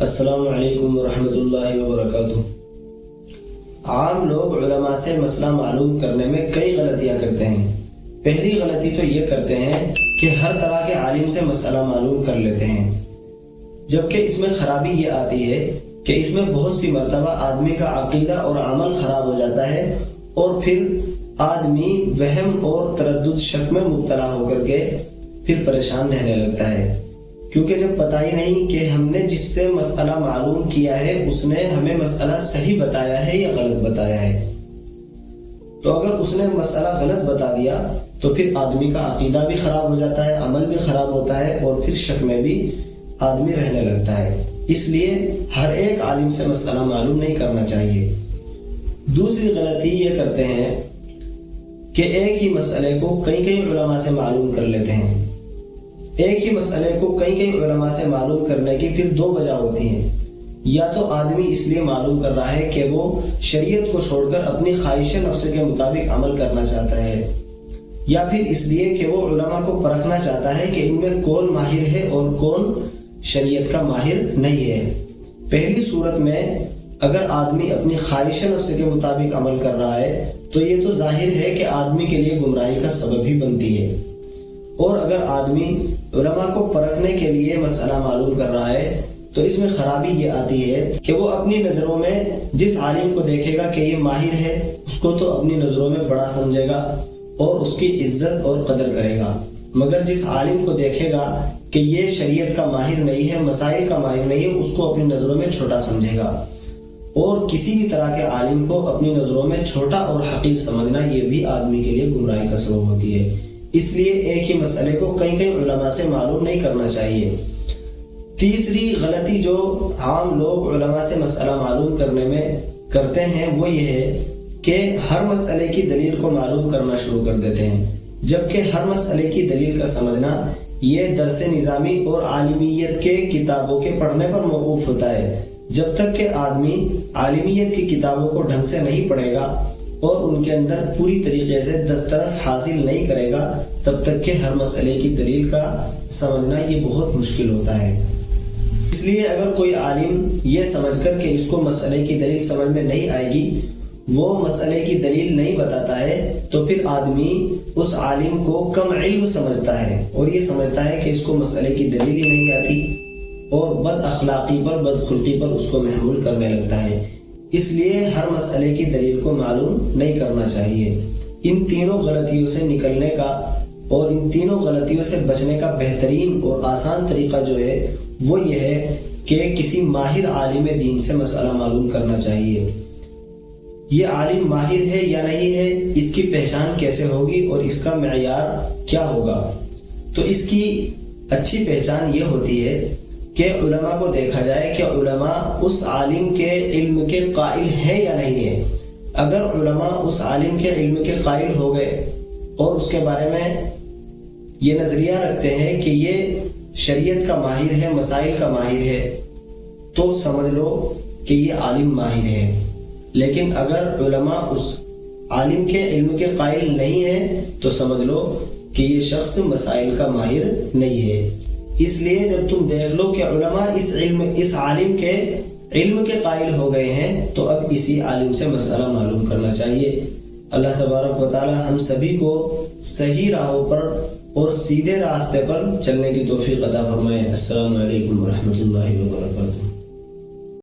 السلام علیکم ورحمۃ اللہ وبرکاتہ۔ عام لوگ علماء سے مسئلہ معلوم کرنے میں کئی غلطیاں کرتے ہیں۔ پہلی غلطی تو یہ کرتے ہیں کہ ہر طرح کے عالم سے مسئلہ معلوم کر لیتے ہیں، جبکہ اس میں خرابی یہ آتی ہے کہ اس میں بہت سی مرتبہ آدمی کا عقیدہ اور عمل خراب ہو جاتا ہے اور پھر آدمی وہم اور تردد شک میں مبتلا ہو کر کے پھر پریشان رہنے لگتا ہے، کیونکہ جب پتہ ہی نہیں کہ ہم نے جس سے مسئلہ معلوم کیا ہے اس نے ہمیں مسئلہ صحیح بتایا ہے یا غلط بتایا ہے۔ تو اگر اس نے مسئلہ غلط بتا دیا تو پھر آدمی کا عقیدہ بھی خراب ہو جاتا ہے، عمل بھی خراب ہوتا ہے اور پھر شک میں بھی آدمی رہنے لگتا ہے۔ اس لیے ہر ایک عالم سے مسئلہ معلوم نہیں کرنا چاہیے۔ دوسری غلطی یہ کرتے ہیں کہ ایک ہی مسئلے کو کئی علماء سے معلوم کر لیتے ہیں۔ ایک ہی مسئلے کو کئی علماء سے معلوم کرنے کی پھر دو وجہ ہوتی ہیں، یا تو آدمی اس لیے معلوم کر رہا ہے کہ وہ شریعت کو چھوڑ کر اپنی خواہش نفس کے مطابق عمل کرنا چاہتا ہے، یا پھر اس لیے کہ وہ علماء کو پرکھنا چاہتا ہے کہ ان میں کون ماہر ہے اور کون شریعت کا ماہر نہیں ہے۔ پہلی صورت میں اگر آدمی اپنی خواہش نفس کے مطابق عمل کر رہا ہے تو یہ تو ظاہر ہے کہ آدمی کے لیے گمراہی کا سبب ہی بنتی ہے، اور اگر آدمی علماء کو پرکھنے کے لیے مسئلہ معلوم کر رہا ہے تو اس میں خرابی یہ آتی ہے کہ وہ اپنی نظروں میں جس عالم کو دیکھے گا کہ یہ ماہر ہے اس کو تو اپنی نظروں میں بڑا سمجھے گا اور اس کی عزت اور قدر کرے گا، مگر جس عالم کو دیکھے گا کہ یہ شریعت کا ماہر نہیں ہے، مسائل کا ماہر نہیں ہے، اس کو اپنی نظروں میں چھوٹا سمجھے گا۔ اور کسی بھی طرح کے عالم کو اپنی نظروں میں چھوٹا اور حقیر سمجھنا یہ بھی آدمی کے لیے گمراہی کا سبب ہوتی ہے۔ اس لیے ایک ہی مسئلے کو کئی علماء سے معلوم نہیں کرنا چاہیے۔ تیسری غلطی جو عام لوگ علماء سے مسئلہ معلوم کرنے میں کرتے ہیں وہ یہ ہے کہ ہر مسئلے کی دلیل کو معلوم کرنا شروع کر دیتے ہیں، جبکہ ہر مسئلے کی دلیل کا سمجھنا یہ درس نظامی اور عالمیت کے کتابوں کے پڑھنے پر موقوف ہوتا ہے۔ جب تک کہ آدمی عالمیت کی کتابوں کو ڈھنگ سے نہیں پڑھے گا اور ان کے اندر پوری طریقے سے دسترس حاصل نہیں کرے گا تب تک کہ ہر مسئلے کی دلیل کا سمجھنا یہ بہت مشکل ہوتا ہے۔ اس لیے اگر کوئی عالم یہ سمجھ کر کہ اس کو مسئلے کی دلیل سمجھ میں نہیں آئے گی، وہ مسئلے کی دلیل نہیں بتاتا ہے تو پھر آدمی اس عالم کو کم علم سمجھتا ہے اور یہ سمجھتا ہے کہ اس کو مسئلے کی دلیل ہی نہیں آتی اور بد اخلاقی پر بد خلقی پر اس کو محمول کرنے لگتا ہے۔ اس لیے ہر مسئلے کی دلیل کو معلوم نہیں کرنا چاہیے۔ ان تینوں غلطیوں سے نکلنے کا اور ان تینوں غلطیوں سے بچنے کا بہترین اور آسان طریقہ جو ہے وہ یہ ہے کہ کسی ماہر عالم دین سے مسئلہ معلوم کرنا چاہیے۔ یہ عالم ماہر ہے یا نہیں ہے، اس کی پہچان کیسے ہوگی اور اس کا معیار کیا ہوگا؟ تو اس کی اچھی پہچان یہ ہوتی ہے کہ علماء کو دیکھا جائے کہ علماء اس عالم کے علم کے قائل ہیں یا نہیں ہے۔ اگر علماء اس عالم کے علم کے قائل ہو گئے اور اس کے بارے میں یہ نظریہ رکھتے ہیں کہ یہ شریعت کا ماہر ہے، مسائل کا ماہر ہے، تو سمجھ لو کہ یہ عالم ماہر ہے۔ لیکن اگر علماء اس عالم کے علم کے قائل نہیں ہیں تو سمجھ لو کہ یہ شخص مسائل کا ماہر نہیں ہے۔ اس لیے جب تم دیکھ لو کہ علماء اس عالم کے علم کے قائل ہو گئے ہیں تو اب اسی عالم سے مسئلہ معلوم کرنا چاہیے۔ اللہ تبارک و تعالی ہم سبھی کو صحیح راہوں پر اور سیدھے راستے پر چلنے کی توفیق عطا فرمائے۔ السلام علیکم ورحمۃ اللہ وبرکاتہ۔